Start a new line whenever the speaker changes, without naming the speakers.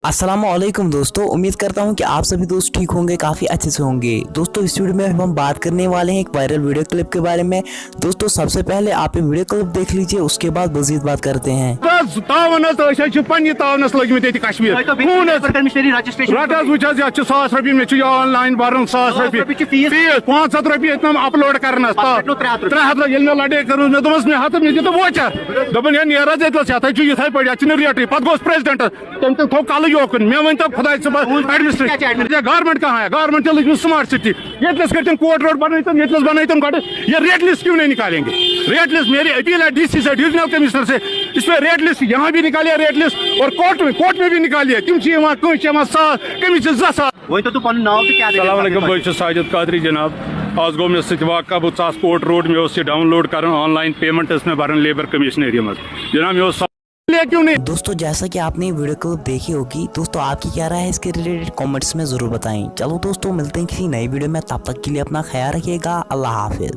अस्सलामुअलैकुम दोस्तों, उम्मीद करता हूं कि आप सभी दोस्त ठीक होंगे, काफ़ी अच्छे से होंगे। दोस्तों इस वीडियो में हम बात करने वाले हैं एक वायरल वीडियो क्लिप के बारे में। दोस्तों सबसे पहले आप ये वीडियो क्लिप देख लीजिए, उसके बाद मज़ीद बात करते हैं।
ऑनलाइन भरन 100 रुपये फीस 500 रुपये अपलोड करना 300 मे लड़े कर मे दोस मे हथ मे तो वो दपन नेर ये पे रेट पे गोस प्रेसिडेंट तम थो कल योकन मे वन तो खुदा एडमिनिस्ट्रेशन गवर्नमेंट कहाँ है? गवर्नमेंट चल स्मार्ट सिटी ये कोर्ट रोड बन बन ये रेट लिस्ट क्यों नहीं निकालेंगे? रेट लिस्ट मेरी अपील है डीसी से, डिविजनल कमिश्नर से, इस पे रेट लिस्ट यहाँ भी निकालिए रेट लिस्ट और कोर्ट में भी निकालिए। तुम कमी 10
वही तो पन नाव तो क्या
बस साजिद कादरी जनाब आज गो मे सह बहुत कोर्ट रोड में डाउनलोड कर ऑनलाइन पेमेंट में भरन लेबर कमिश्नरी मज जनाब मे क्यों नहीं।
दोस्तों जैसा कि आपने वीडियो क्लिप देखी होगी, दोस्तों आपकी क्या राय है इसके रिलेटेड कमेंट्स में जरूर बताएं। चलो दोस्तों मिलते हैं किसी नई वीडियो में, तब तक के लिए अपना ख्याल रखिएगा। अल्लाह हाफिज।